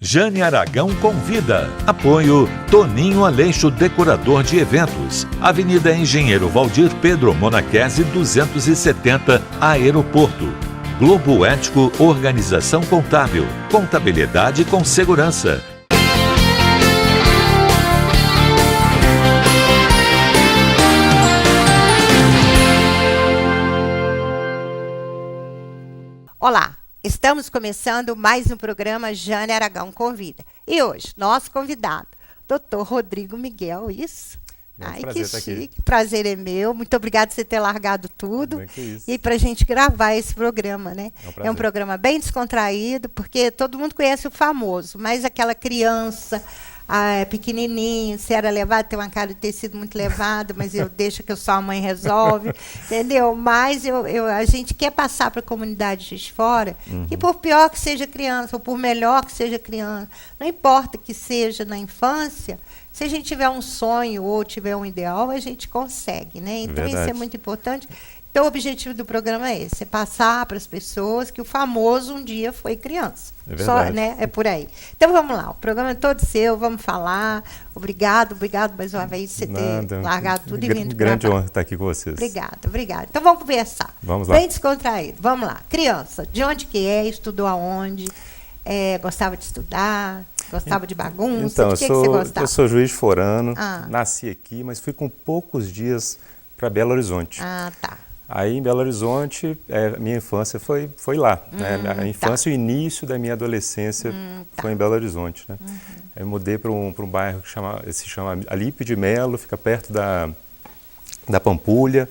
Jane Aragão convida. Apoio Toninho Aleixo, decorador de eventos. Avenida Engenheiro Valdir Pedro Monachese 270, Aeroporto. Globo Ético, Organização Contábil. Contabilidade com segurança. Olá, estamos começando mais um programa Jane Aragão Convida. E hoje, nosso convidado, Dr. Rodrigo Miguel, isso? Ai, que chique, prazer é meu. Muito obrigada por você ter largado tudo e para a gente gravar esse programa, né? É um programa bem descontraído, porque todo mundo conhece o famoso, mas aquela criança... pequenininho, se era levado, tem uma cara de ter sido muito levado, mas eu deixo que só a mãe resolve, entendeu? Mas a gente quer passar para a comunidade de fora, que por pior que seja criança, ou por melhor que seja criança, não importa que seja na infância, se a gente tiver um sonho ou tiver um ideal, a gente consegue, né? Então isso é muito importante. Então, o objetivo do programa é esse, é passar para as pessoas que o famoso um dia foi criança. É verdade. Só, né? É por aí. Então, vamos lá, o programa é todo seu, vamos falar. Obrigado mais uma vez por você ter largado tudo e vindo gravar. Grande honra estar aqui com vocês. Obrigada. Então, vamos conversar. Vamos lá. Bem descontraído. Vamos lá. Criança, de onde que é? Estudou aonde? Gostava de estudar? Gostava de bagunça? Então, de que você gostava? Eu sou Juiz de Forano, nasci aqui, mas fui com poucos dias para Belo Horizonte. Tá. Aí, em Belo Horizonte, minha infância foi lá. Né? A infância e o início da minha adolescência foi em Belo Horizonte. Né? Eu mudei para um bairro que se chama Alípio de Melo, fica perto da Pampulha.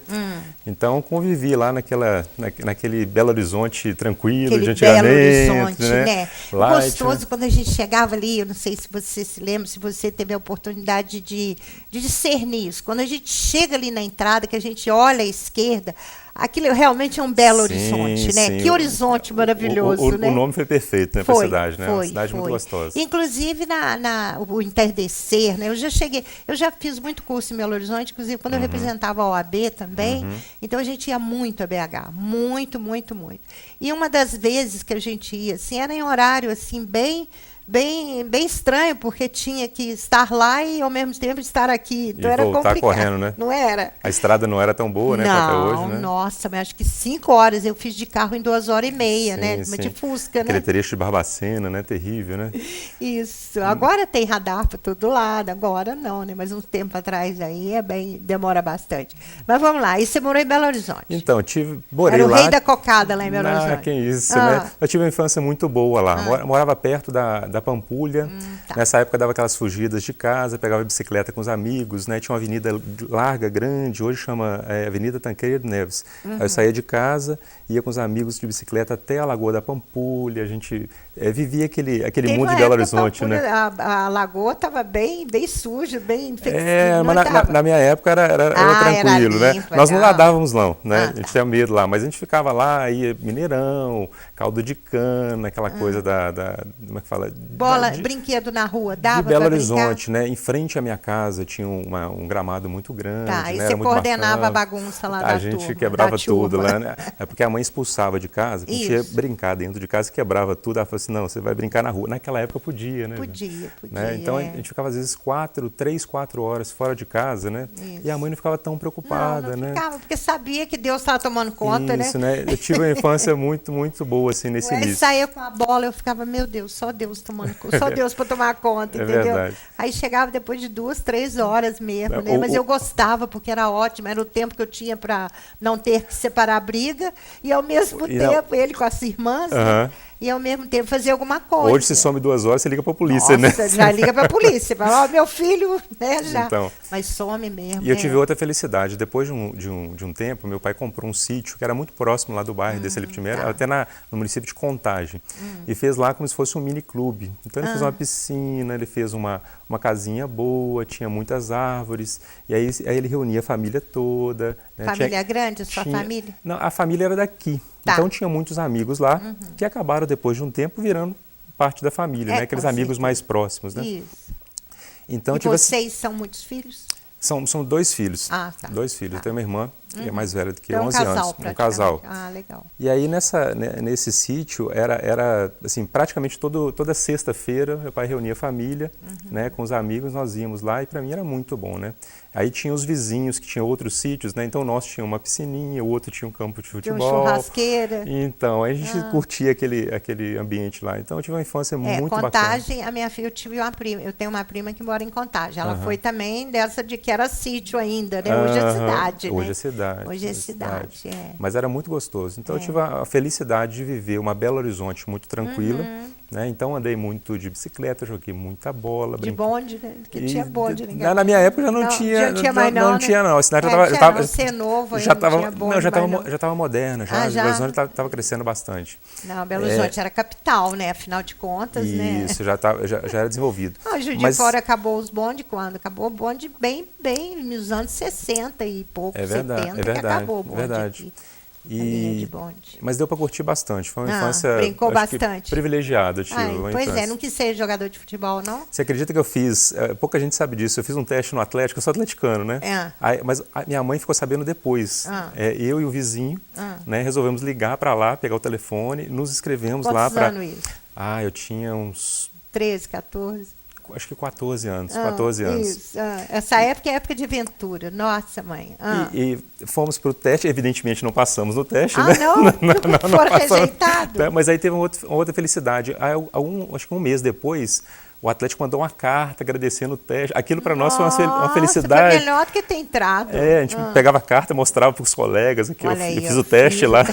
Então, convivi lá naquele Belo Horizonte tranquilo de antigamente. Belo Horizonte, né? Light, gostoso, né? Quando a gente chegava ali, eu não sei se você se lembra, se você teve a oportunidade de discernir isso. Quando a gente chega ali na entrada, que a gente olha à esquerda, aquilo realmente é um Belo Horizonte, né? Que horizonte maravilhoso, né? O nome foi perfeito, né, para a cidade, né? Uma cidade muito gostosa. Inclusive, o entardecer, né? Eu já fiz muito curso em Belo Horizonte, inclusive quando eu representava a OAB também, então a gente ia muito a BH, muito. E uma das vezes que a gente ia, assim, era em horário, assim, bem estranho, porque tinha que estar lá e, ao mesmo tempo, estar aqui. Então, era complicado. Correndo, né? Não era? A estrada não era tão boa, né, quanto é hoje, né? Nossa, mas acho que 5 horas. Eu fiz de carro em 2h30, né? De Fusca, né? Aquele trecho de Barbacena, né? Terrível, né? Isso. Agora tem radar para todo lado. Agora não, né? Mas um tempo atrás aí demora bastante. Mas vamos lá. E você morou em Belo Horizonte? Então, morei lá. Era o rei da cocada lá em Belo Horizonte. Que isso, né? Eu tive uma infância muito boa lá. Morava perto da Pampulha. Nessa época dava aquelas fugidas de casa, pegava bicicleta com os amigos, né? Tinha uma avenida larga, grande, hoje chama Avenida Tancredo Neves. Aí eu saía de casa, ia com os amigos de bicicleta até a Lagoa da Pampulha, a gente vivia aquele mundo de Belo Horizonte, né? A lagoa estava bem suja, bem mas na minha época era tranquilo, era limpo, né? Nós não nadávamos não, né? A gente tinha medo lá, mas a gente ficava lá, ia Mineirão, caldo de cana, aquela coisa como é que fala? Brinquedo na rua, dava de Belo pra Horizonte, né? Em frente à minha casa tinha um gramado muito grande. Tá, e né? você coordenava a bagunça lá da turma. A gente quebrava tudo lá, né? É porque a mãe expulsava de casa, a gente ia brincar dentro de casa, quebrava tudo. Ela falou assim, não, você vai brincar na rua. Naquela época podia, né? Podia. Né? Então a gente ficava às vezes 3, 4 horas fora de casa, né? Isso. E a mãe não ficava tão preocupada, não ficava, porque sabia que Deus estava tomando conta, Isso, né? Eu tive uma infância muito muito boa, assim, nesse início. Aí saía com a bola, eu ficava, meu Deus, só Deus tomando conta, só Deus para tomar conta, entendeu? Verdade. Aí chegava depois de 2, 3 horas mesmo, né? Mas eu gostava, porque era ótimo, era o tempo que eu tinha para não ter que separar a briga, e ao mesmo tempo, ele com as irmãs, né? E ao mesmo tempo fazer alguma coisa. Hoje, se some 2 horas, você liga para a polícia, Nossa, né? já liga para a polícia, fala, meu filho, né, já. Então, mas some mesmo. E eu tive outra felicidade. Depois de um tempo, meu pai comprou um sítio que era muito próximo lá do bairro desse Alípio de Melo, até no município de Contagem. E fez lá como se fosse um mini clube. Então ele fez uma piscina, ele fez uma casinha boa, tinha muitas árvores. E aí ele reunia a família toda. Né? Família grande, a sua família? Não, a família era daqui. Tá. Então tinha muitos amigos lá que acabaram depois de um tempo virando parte da família, né? Aqueles amigos mais próximos, né? Isso. Então, e vocês são muitos filhos? São 2 filhos. Tá. 2 filhos. Eu tenho uma irmã é mais velha do que então, 11 anos. Um casal. Ah, legal. E aí nesse sítio era assim, praticamente toda sexta-feira meu pai reunia a família, né, com os amigos, nós íamos lá e para mim era muito bom, né? Aí tinha os vizinhos que tinham outros sítios, né? Então nós tínhamos uma piscininha, o outro tinha um campo de futebol. Tinha uma churrasqueira. Então, aí a gente curtia aquele ambiente lá. Então eu tive uma infância muito Contagem, bacana. A minha filha, eu tenho uma prima que mora em Contagem. Ela foi também dessa de que era sítio ainda, né? Hoje é cidade, né? Hoje é cidade. Hoje é cidade, é. Mas era muito gostoso. Então eu tive a felicidade de viver uma Belo Horizonte muito tranquila. Né? Então andei muito de bicicleta, joguei muita bola. De bonde, né? Porque tinha bonde. Na minha época já não tinha. Já tinha mais não, né? tinha não. A cidade Você é novo ainda, já estava moderna. Belo Horizonte estava crescendo bastante. Não, Belo Horizonte era capital, né? Afinal de contas, né? Isso, já era desenvolvido. Juiz de Fora acabou os bondes quando? Acabou o bonde bem nos anos 60 e pouco, 70 que acabou o bonde aqui. Mas deu para curtir bastante. Foi uma infância brincou bastante. Privilegiada. Pois não quis ser jogador de futebol, não? Você acredita que eu fiz, pouca gente sabe disso, eu fiz um teste no Atlético, eu sou atleticano, né? Mas a minha mãe ficou sabendo depois. Eu e o vizinho, né, resolvemos ligar para lá, pegar o telefone, nos inscrevemos lá para... Quantos anos isso? Eu tinha uns... 13, 14? Acho que 14 anos, 14 anos. Isso. Essa época é época de aventura. Nossa, mãe. E fomos para o teste, evidentemente não passamos no teste, né? Não foram rejeitados. Mas aí teve uma outra felicidade. Acho que um mês depois, o Atlético mandou uma carta agradecendo o teste. Aquilo para nós foi uma felicidade. Foi melhor do que ter entrado. A gente pegava a carta, mostrava para os colegas. Eu fiz o teste lá.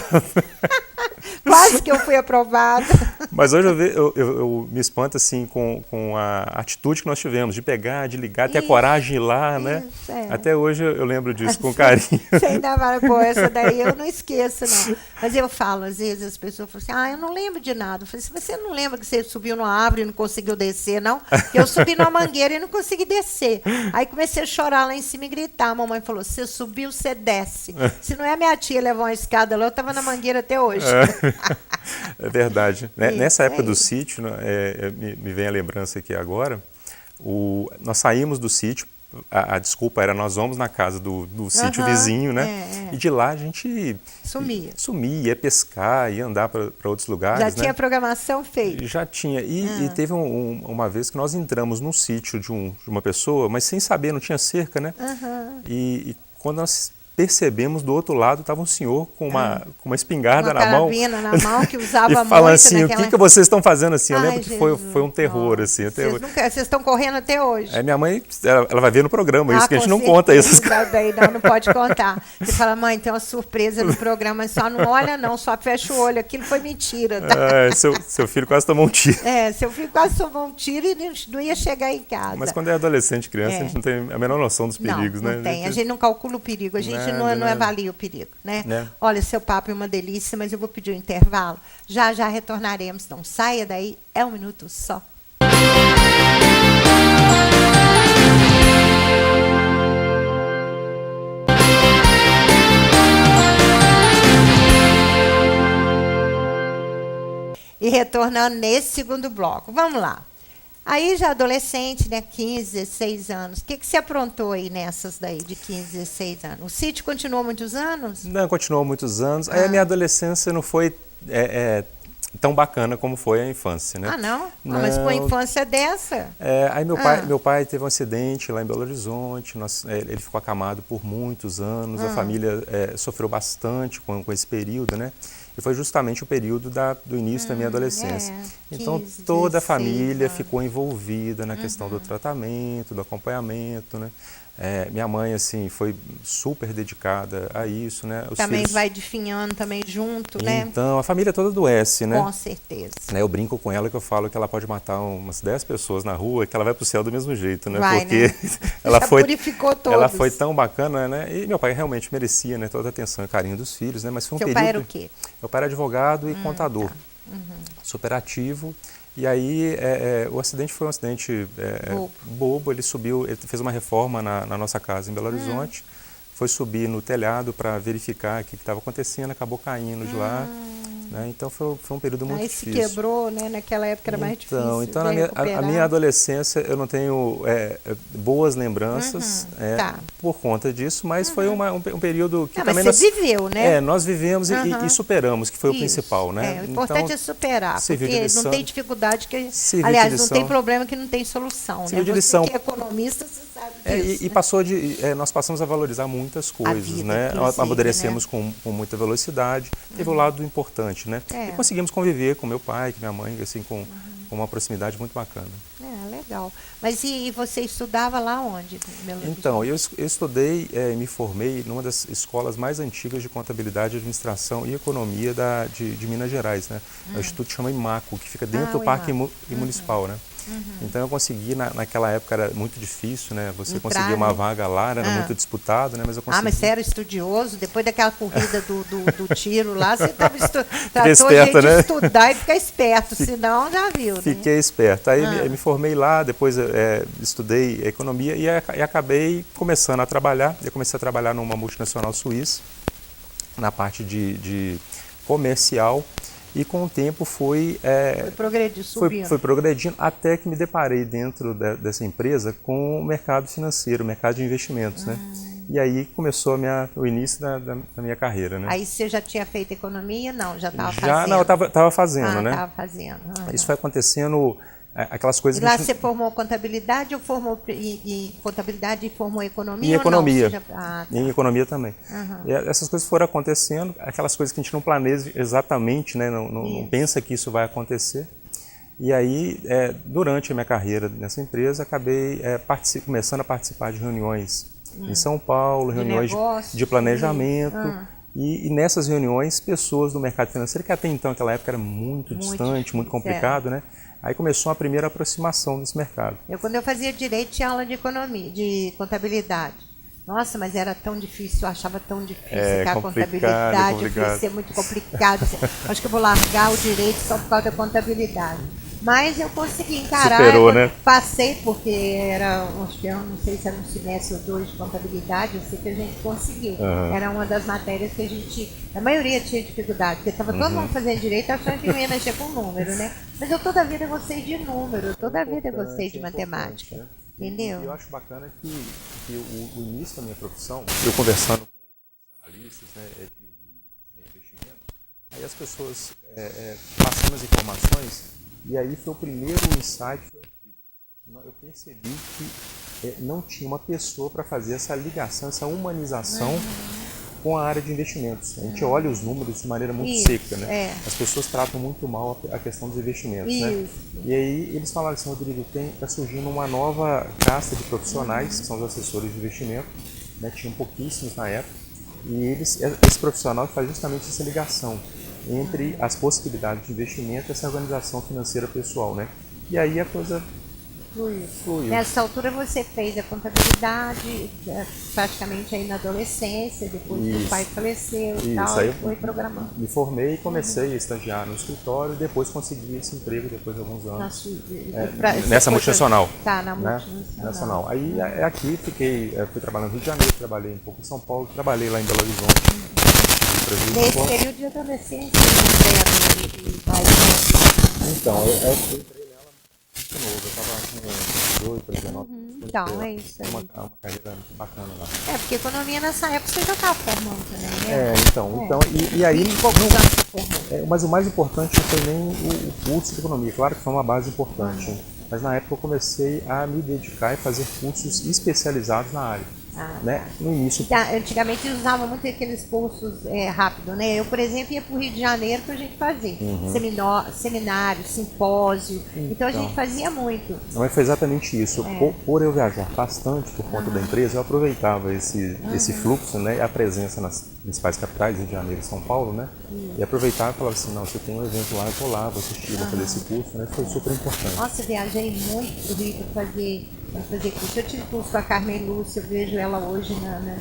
Quase que eu fui aprovada. Mas hoje eu me espanto assim com a atitude que nós tivemos de pegar, de ligar, ter a coragem de ir lá, né? Até hoje eu lembro disso com carinho. Você ainda vai, essa daí eu não esqueço, não. Mas eu falo, às vezes as pessoas falam assim, eu não lembro de nada. Eu falei assim, você não lembra que você subiu numa árvore e não conseguiu descer, não? Eu subi numa mangueira e não consegui descer. Aí comecei a chorar lá em cima e gritar. A mamãe falou, você subiu, você desce. Se não é minha tia levar uma escada lá, eu estava na mangueira até hoje. É verdade. Nessa época do sítio, me vem a lembrança aqui agora, nós saímos do sítio, a desculpa era nós vamos na casa do sítio vizinho, né? E de lá a gente sumia, ia pescar, ia andar para outros lugares. Já tinha programação feita? Já tinha. E teve uma vez que nós entramos num sítio de uma pessoa, mas sem saber, não tinha cerca, né? E quando nós percebemos, do outro lado estava um senhor com uma espingarda na mão. Na mão que usava e muito. falando assim, o que vocês estão fazendo assim? Eu lembro que Jesus, foi um terror. Assim, vocês estão correndo até hoje. Minha mãe, ela vai ver no programa isso, que a gente não conta isso. Não pode contar. Você fala, mãe, tem uma surpresa no programa, mas só não olha não, só fecha o olho. Aquilo foi mentira. Tá? Seu filho quase tomou um tiro. Seu filho quase tomou um tiro e não ia chegar em casa. Mas quando é adolescente, criança, a gente não tem a menor noção dos perigos, né? Não tem, a gente não calcula o perigo, a gente não avalia o perigo, né? Olha, seu papo é uma delícia, mas eu vou pedir um intervalo. Já retornaremos. Não saia daí, é um minuto só. E retornando nesse segundo bloco. Vamos lá. Aí já adolescente, né, 15, 16 anos. O que você aprontou aí nessas daí de 15, 16 anos? O sítio continuou muitos anos? Não, continuou muitos anos. Aí a minha adolescência não foi tão bacana como foi a infância, né? Não? Mas com a infância dessa? Aí meu pai teve um acidente lá em Belo Horizonte, ele ficou acamado por muitos anos, a família sofreu bastante com esse período, né? E foi justamente o período do início da minha adolescência. Então, toda a família ficou envolvida na questão do tratamento, do acompanhamento, né? Minha mãe, assim, foi super dedicada a isso, né? Também vai definhando também junto, né? Então, a família toda adoece, né? Com certeza. Eu brinco com ela que eu falo que ela pode matar umas 10 pessoas na rua que ela vai pro céu do mesmo jeito, né? Porque ela purificou todos. Ela foi tão bacana, né? E meu pai realmente merecia, né, toda a atenção e carinho dos filhos, né? Mas foi um período... Seu pai era o quê? Meu pai era advogado e contador. Super ativo. E aí o acidente foi um acidente bobo. Ele fez uma reforma na nossa casa em Belo Horizonte, foi subir no telhado para verificar o que estava acontecendo, acabou caindo de lá Né? Então foi um período muito difícil. Aí se quebrou, né? Naquela época era mais difícil. Então a minha adolescência eu não tenho boas lembranças por conta disso, mas foi um período que também você viveu, né? Nós vivemos e superamos, que foi o principal, né? O importante é superar, porque não tem dificuldade não tem problema que não tem solução, né? Você que é economista, você sabe disso. Nós passamos a valorizar muitas coisas, né? Amadurecemos com muita velocidade, teve um lado importante, né? E conseguimos conviver com meu pai, com minha mãe, assim, com uma proximidade muito bacana. Legal. Mas e você estudava lá onde? Então, eu estudei, me formei numa das escolas mais antigas de contabilidade, administração e economia de Minas Gerais, né? O instituto chama IMACO, que fica dentro do Parque Municipal, né? Então eu consegui, naquela época era muito difícil, né? Você conseguia uma vaga lá, era muito disputado, né? Mas eu consegui. Mas você era estudioso? Depois daquela corrida do tiro lá, você tratou esperto, de estudar e ficar esperto, senão já viu, né? Fiquei esperto. Aí me formei lá, depois estudei economia e acabei começando a trabalhar. Eu comecei a trabalhar numa multinacional suíça, na parte de comercial. E com o tempo foi progredindo até que me deparei dentro dessa empresa com o mercado financeiro, o mercado de investimentos, né? E aí começou o início da minha carreira, né? Aí você já tinha feito economia? Não, já estava fazendo? Não, eu estava fazendo, né? Estava fazendo. Isso foi acontecendo, aquelas coisas... E lá você formou contabilidade ou formou em contabilidade e formou economia? Em economia. Tá. Em economia também. E essas coisas foram acontecendo, aquelas coisas que a gente não planeja exatamente, né? Não pensa que isso vai acontecer. E aí, durante a minha carreira nessa empresa, acabei começando a participar de reuniões em São Paulo, reuniões de planejamento. E nessas reuniões, pessoas do mercado financeiro, que até então, naquela época, era muito distante, muito complicado, né? Aí começou a primeira aproximação desse mercado. Quando eu fazia direito, tinha aula de economia, de contabilidade. Nossa, mas era tão difícil, eu achava tão difícil que a contabilidade, ia ser muito complicado. Acho que eu vou largar o direito só por causa da contabilidade. Mas eu consegui encarar, superou, né? Passei, porque acho que eu não sei se era um semestre ou 2 de contabilidade, eu sei que a gente conseguiu. Era uma das matérias que a maioria tinha dificuldade, porque estava todo mundo fazendo direito achando que não ia mexer com número, né? Mas eu toda a vida gostei de número, toda a vida gostei de matemática, né? Entendeu? E eu acho bacana que o início da minha profissão, eu conversando com analistas, né, de investimento, aí as pessoas passando as informações. E aí foi o primeiro insight, eu percebi que não tinha uma pessoa para fazer essa ligação, essa humanização com a área de investimentos. A gente olha os números de maneira muito seca, né? As pessoas tratam muito mal a questão dos investimentos, né? E aí eles falaram assim, Rodrigo, está surgindo uma nova casta de profissionais, que são os assessores de investimento, né? Tinham pouquíssimos na época, e esse profissional faz justamente essa ligação entre as possibilidades de investimento e essa organização financeira pessoal, né? E aí a coisa fluiu. Nessa altura você fez a contabilidade praticamente aí na adolescência, depois que o pai faleceu e tal, e foi programando. Me formei e comecei a estagiar no escritório e depois consegui esse emprego depois de alguns anos. Nessa multinacional. Tá, na multinacional. Aí aqui fui trabalhar no Rio de Janeiro, trabalhei um pouco em São Paulo, trabalhei lá em Belo Horizonte. Nesse período de adolescência, então, eu entrei nela muito novo, eu estava com 18 para 19 anos. Então, é isso aí. Uma carreira bacana lá. Porque economia nessa época você já estava formando também, né? Então, e aí... Mas o mais importante não foi nem o curso de economia, claro que foi uma base importante, mas na época eu comecei a me dedicar e fazer cursos especializados na área. Né? No início. Antigamente eles usavam muito aqueles cursos rápidos, né? Eu, por exemplo, ia para o Rio de Janeiro para a gente fazer seminário, simpósio. Então a gente fazia muito. Mas foi exatamente isso. Por eu viajar bastante por conta da empresa, eu aproveitava esse fluxo, né? A presença nas principais capitais, Rio de Janeiro e São Paulo, né? E aproveitava e falava assim, não, você tem um evento lá, eu vou lá, vou assistir, vou fazer esse curso, né? Foi super importante. Nossa, eu viajei muito para o Rio para fazer curso. Eu tive curso com a Carmen Lúcia, eu vejo ela hoje na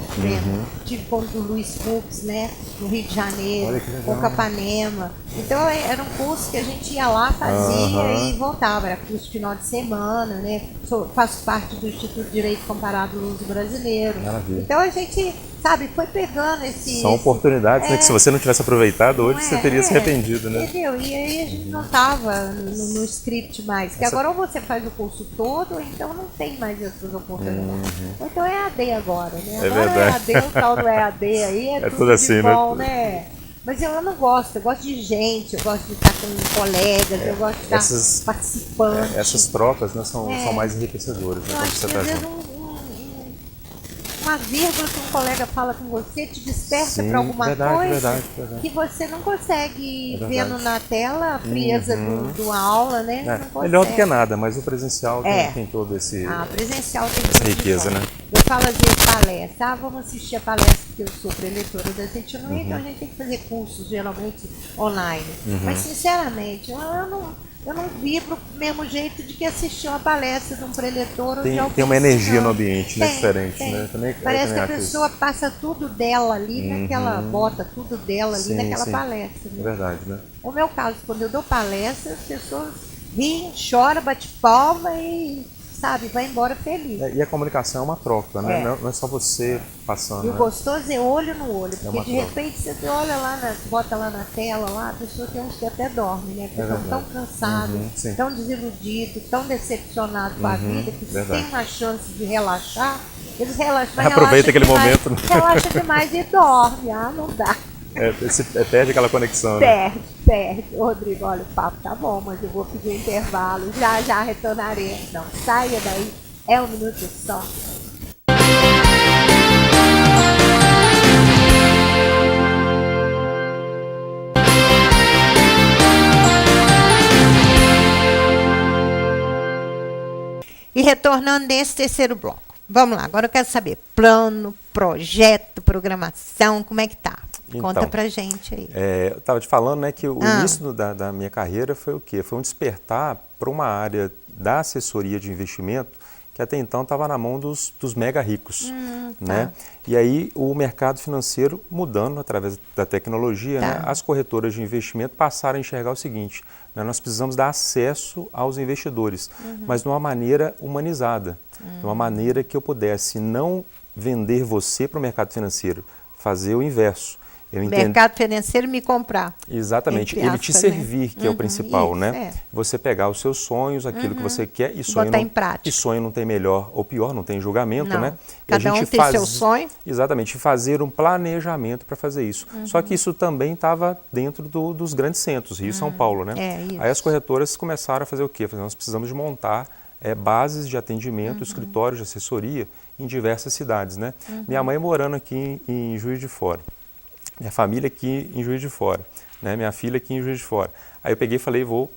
tive curso do Luiz Fux, né, no Rio de Janeiro, com Capanema. Então era um curso que a gente ia lá, fazia e voltava, era curso de final de semana, né? Faço parte do Instituto de Direito Comparado Luso Brasileiro. Maravilha. Então a gente sabe, foi pegando esse... São oportunidades, né, que se você não tivesse aproveitado hoje, você teria se arrependido, né? Entendeu? E aí a gente não estava no script mais, que agora ou você faz o curso todo, ou então não tem mais essas oportunidades. Ou então é EAD agora, né? Agora verdade. É EAD, o tal do EAD aí, é tudo assim, bom, né? Mas eu não gosto, eu gosto de gente, eu gosto de estar com colegas, eu gosto de estar participando. Essas trocas, né, são mais enriquecedoras, né, eu quando acho você que está às vezes junto. Uma vírgula que um colega fala com você te desperta para alguma coisa que você não consegue vendo na tela a frieza do aula, né? Melhor do que nada, mas o presencial tem todo esse... presencial tem essa riqueza, né? Eu falo às vezes palestra, vamos assistir a palestra porque eu sou preletora da CETINUI, então a gente tem que fazer cursos geralmente online. Mas sinceramente, eu não vibro do mesmo jeito de que assistir uma palestra de um preletor. Tem uma energia no ambiente, né, diferente. Né? Parece que a pessoa passa tudo dela ali naquela, bota tudo dela ali naquela palestra. Né? É verdade, né? No meu caso, quando eu dou palestra, as pessoas riem, choram, bate palma e, sabe, vai embora feliz. E a comunicação é uma troca, né? Não é só você passando. E o gostoso é olho no olho, porque de repente você olha lá, bota lá na tela, lá, a pessoa tem uns que até dorme, né? Porque estão tão cansados, tão desiludidos, tão decepcionados com a vida, que se tem uma chance de relaxar, eles relaxam. Aproveita aquele momento. Relaxa demais e dorme, não dá. Perde aquela conexão. Né? Perde. Rodrigo, olha, o papo tá bom, mas eu vou pedir um intervalo, já retornarei. Não, saia daí, é um minuto só. E retornando nesse terceiro bloco. Vamos lá, agora eu quero saber plano, projeto, programação, como é que tá? Conta pra gente aí. Eu estava te falando, né, que o início da minha carreira foi o quê? Foi um despertar para uma área da assessoria de investimento que até então estava na mão dos mega ricos. Né? E aí o mercado financeiro mudando através da tecnologia, né, as corretoras de investimento passaram a enxergar o seguinte, né, nós precisamos dar acesso aos investidores, mas de uma maneira humanizada, de uma maneira que eu pudesse não vender você para o mercado financeiro, fazer o inverso. Mercado financeiro me comprar. Exatamente, ele te servir, que é o principal, né? Você pegar os seus sonhos, aquilo que você quer e sonho botar em prática. E sonho não tem melhor ou pior, não tem julgamento, né? Cada um tem seu sonho. Exatamente, fazer um planejamento para fazer isso. Só que isso também estava dentro dos grandes centros, Rio e São Paulo, né? Aí as corretoras começaram a fazer o quê? Nós precisamos de montar bases de atendimento, escritórios de assessoria em diversas cidades, né? Minha mãe morando aqui em Juiz de Fora. Minha família aqui em Juiz de Fora, né? Minha filha aqui em Juiz de Fora. Aí eu peguei e falei, vou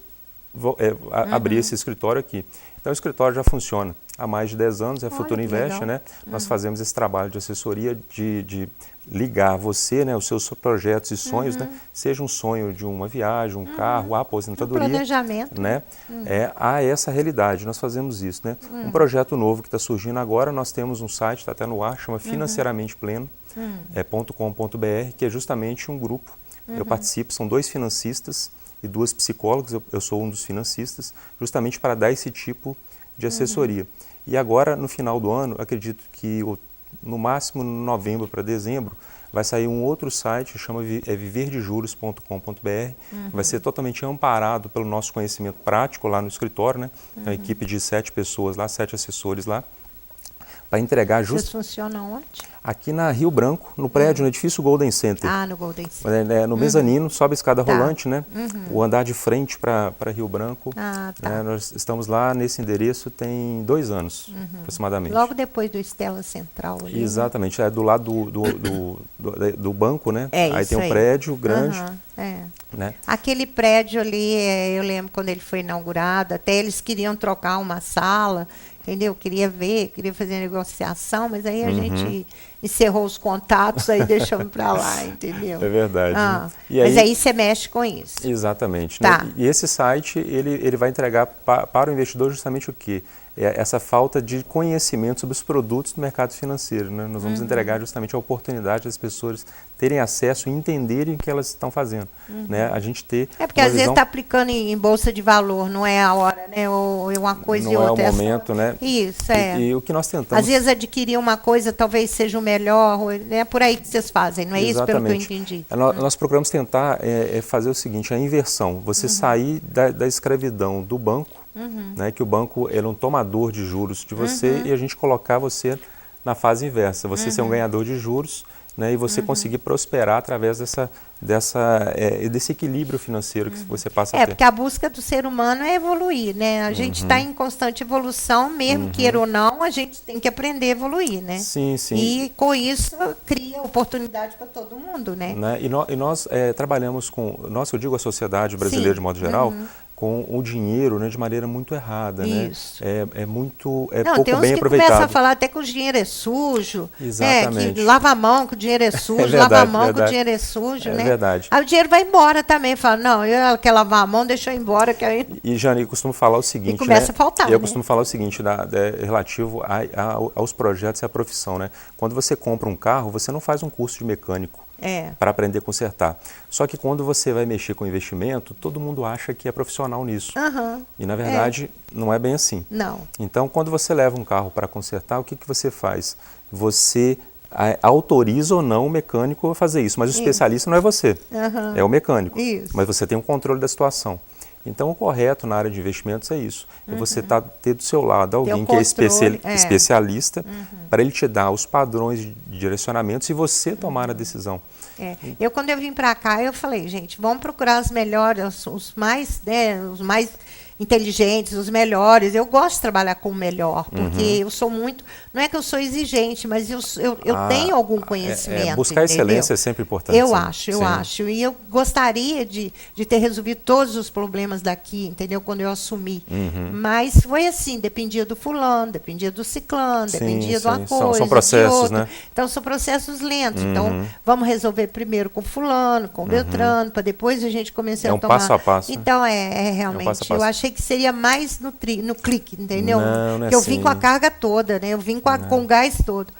abrir esse escritório aqui. Então o escritório já funciona há mais de 10 anos, é a Futura Invest, né? Nós fazemos esse trabalho de assessoria, de ligar você, né, os seus projetos e sonhos, né? Seja um sonho de uma viagem, um carro, a aposentadoria, planejamento, né? A essa realidade, nós fazemos isso, né? Um projeto novo que está surgindo agora, nós temos um site, está até no ar, chama Financeiramente Pleno, .com.br, que é justamente um grupo, eu participo, são 2 financistas e 2 psicólogas, eu sou um dos financistas, justamente para dar esse tipo de assessoria. E agora, no final do ano, acredito que no máximo em novembro para dezembro, vai sair um outro site, chama viverdejuros.com.br, vai ser totalmente amparado pelo nosso conhecimento prático lá no escritório, né? Uma equipe de 7 pessoas lá, 7 assessores lá, para entregar Vocês funcionam onde? Aqui na Rio Branco, no prédio, no edifício Golden Center. No Golden Center. No mezanino, sobe a escada rolante, né? O andar de frente para Rio Branco. Né? Nós estamos lá nesse endereço tem 2 anos, aproximadamente. Logo depois do Estela Central. Ali, exatamente, do lado do banco, né? Aí tem um prédio grande. Né? Aquele prédio ali, eu lembro quando ele foi inaugurado, até eles queriam trocar uma sala, entendeu? Queria fazer negociação, mas aí a gente encerrou os contatos, aí deixamos para lá, entendeu? É verdade. Mas aí você mexe com isso. Exatamente. Né? E esse site, ele vai entregar para o investidor justamente o quê? Essa falta de conhecimento sobre os produtos do mercado financeiro. Né? Nós vamos entregar justamente a oportunidade das pessoas terem acesso e entenderem o que elas estão fazendo. Né? A gente ter porque às vezes está aplicando em bolsa de valor, não é a hora, né? Ou uma coisa não e outra. Não é o momento, né? Isso, E o que nós tentamos... Às vezes adquirir uma coisa talvez seja o melhor, é por aí que vocês fazem, não é isso pelo que eu entendi? Nós procuramos tentar fazer o seguinte, a inversão, você sair da escravidão do banco, né, que o banco é um tomador de juros de você e a gente colocar você na fase inversa, você ser um ganhador de juros, né, e você conseguir prosperar através desse equilíbrio financeiro que você passa a ter. Porque a busca do ser humano é evoluir, né? A gente está em constante evolução, mesmo queira ou não, a gente tem que aprender a evoluir, né? Sim, sim. E com isso cria oportunidade para todo mundo, né? E nós trabalhamos eu digo a sociedade brasileira de modo geral, com o dinheiro, né, de maneira muito errada, Isso. né? Pouco bem aproveitado. Tem uns que começam a falar até que o dinheiro é sujo, exatamente. Que lava a mão que o dinheiro é sujo, verdade, lava a mão verdade. que o dinheiro é sujo, né? É verdade. Aí o dinheiro vai embora também, fala, não, ela quer lavar a mão, deixa eu ir embora. E Jane, eu costumo falar o seguinte, e começa a faltar, eu costumo falar o seguinte, relativo aos projetos e à profissão, né? Quando você compra um carro, você não faz um curso de mecânico. Para aprender a consertar. Só que quando você vai mexer com investimento, todo mundo acha que é profissional nisso. E na verdade, não é bem assim. Não. Então, quando você leva um carro para consertar, o que você faz? Você autoriza ou não o mecânico a fazer isso, mas o especialista não é você, é o mecânico. Isso. Mas você tem um controle da situação. Então, o correto na área de investimentos é isso. É você ter do seu lado alguém que é especialista para ele te dar os padrões de direcionamentos e você tomar a decisão. Quando eu vim para cá, eu falei, gente, vamos procurar os melhores, os mais inteligentes, os melhores. Eu gosto de trabalhar com o melhor, porque eu sou muito... Não é que eu sou exigente, mas eu tenho algum conhecimento. Buscar excelência é sempre importante. Eu acho. E eu gostaria de ter resolvido todos os problemas daqui, entendeu? Quando eu assumi. Mas foi assim, dependia do fulano, dependia do ciclano, dependia de uma coisa, são processos, de outra. né? Então, são processos lentos. Então, vamos resolver primeiro com fulano, com Beltrano, para depois a gente começar a tomar... passo a passo. Então, realmente, passo a passo. eu achei que seria mais no clique, entendeu? Não é eu assim. vim com a carga toda, né? Eu vim com o gás todo.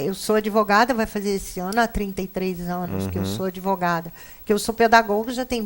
Eu sou advogada, vai fazer esse ano há 33 anos que eu sou advogada. Que eu sou pedagoga, já tem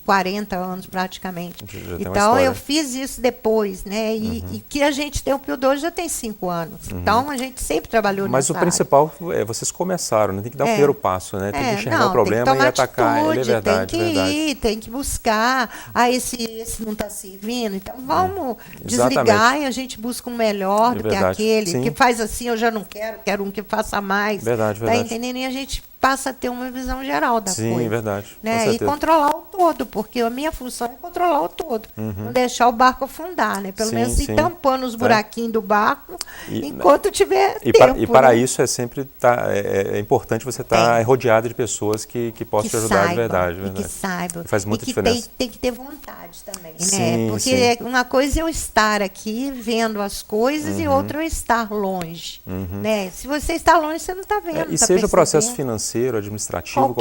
40 anos praticamente. Então, eu fiz isso depois, né? E que a gente tem o PIO2 já tem 5 anos. Então, a gente sempre trabalhou nessa Mas o principal é vocês começaram, né? Tem que dar o primeiro passo, né? Tem que enxergar o problema e atacar ele, é verdade. Tem que buscar. Esse não está servindo, então vamos desligar e a gente busca um melhor do que aquele. Que faz assim, eu já não quero um que faça mais. Verdade. Tá entendendo? E a gente passa a ter uma visão geral da coisa. Sim, verdade. Né? E controlar o todo, porque a minha função é controlar o todo. Não deixar o barco afundar, né? Pelo menos ir tampando os buraquinhos do barco enquanto tiver tempo. E para isso é sempre é importante você estar rodeado de pessoas que possam te ajudar de verdade. E que saibam. Faz muita diferença. Tem que ter vontade também, né? Porque uma coisa é eu estar aqui vendo as coisas e outra é eu estar longe. Né? Se você está longe, você não está vendo. E seja o processo financeiro, administrativo,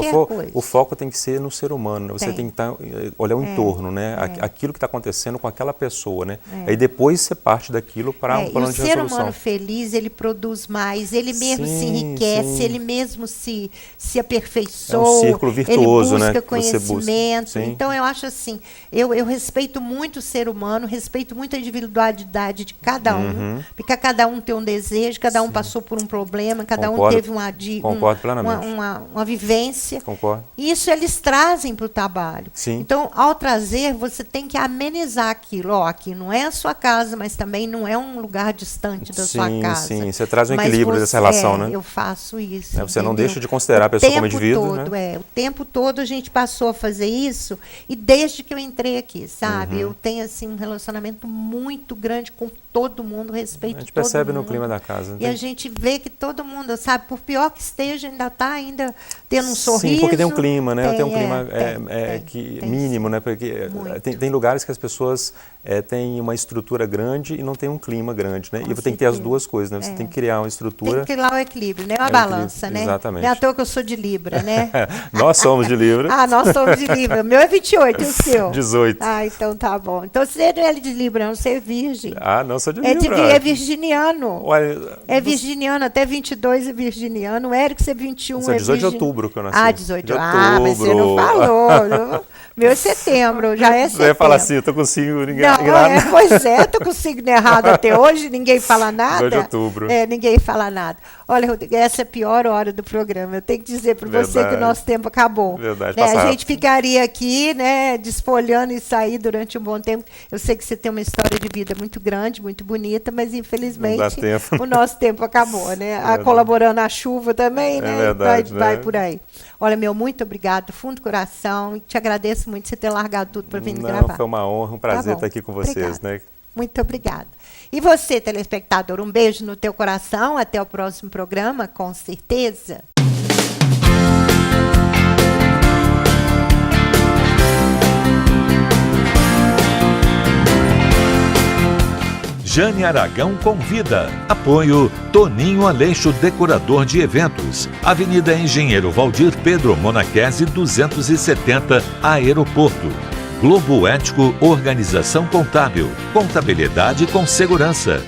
o foco tem que ser no ser humano, né? Você tem que olhar o entorno, né? Aquilo que está acontecendo com aquela pessoa, né? Aí depois você parte daquilo para um plano de resolução. O ser humano feliz, ele produz mais, ele mesmo se enriquece, ele mesmo se aperfeiçoa, um círculo virtuoso, ele busca né? conhecimento. Então, eu acho assim, eu respeito muito o ser humano, respeito muito a individualidade de cada porque cada um tem um desejo, cada um passou por um problema, cada um teve Concordo plenamente. Uma vivência. Concordo. E isso eles trazem para o trabalho. Sim. Então, ao trazer, você tem que amenizar aquilo. Aqui não é a sua casa, mas também não é um lugar distante da sua casa. Sim, você traz um equilíbrio dessa relação, né? Eu faço isso. Você não deixa de considerar a pessoa como indivíduo, né? O tempo todo a gente passou a fazer isso e desde que eu entrei aqui, sabe? Eu tenho assim um relacionamento muito grande com todo mundo, respeito todo mundo. A gente percebe no clima da casa. E a gente vê que todo mundo, sabe, por pior que esteja, ainda está tendo um sorriso. Sim, porque tem um clima, né? Tem um clima tem mínimo, né? Porque tem lugares que as pessoas tem uma estrutura grande e não tem um clima grande, né? E você tem que ter as duas coisas, né? Você tem que criar uma estrutura... Tem que criar um equilíbrio, né? Uma balança, né? Exatamente. Não é à toa que eu sou de Libra, né? Nós somos de Libra. Nós somos de Libra. O meu é 28 e o seu? 18. Então tá bom. Então você não é de Libra, não, você é virgem. Não, sou de Libra. É virginiano. Olha, virginiano, até 22 é virginiano. O Érico, você é 21, é 18 de outubro que eu nasci. 18 de outubro. Mas você não falou. Meu é setembro, já é setembro. Você fala assim, eu tô com signo errado. Pois é, tô com signo errado até hoje, ninguém fala nada. 2 de outubro. Ninguém fala nada. Olha, Rodrigo, essa é a pior hora do programa. Eu tenho que dizer para você que o nosso tempo acabou. Verdade, a gente ficaria aqui, né, desfolhando e sair durante um bom tempo. Eu sei que você tem uma história de vida muito grande, muito bonita, mas infelizmente o nosso tempo acabou, né? Colaborando a chuva também, né? Verdade, vai por aí. Olha, muito obrigado, do fundo do coração. Te agradeço muito você ter largado tudo para vir gravar. Foi uma honra, um prazer estar aqui com vocês, né? Muito obrigada. E você, telespectador, um beijo no teu coração. Até o próximo programa, com certeza. Jane Aragão convida. Apoio Toninho Aleixo, decorador de eventos. Avenida Engenheiro Valdir Pedro Monachese, 270, Aeroporto. Globo Ético, Organização Contábil. Contabilidade com segurança.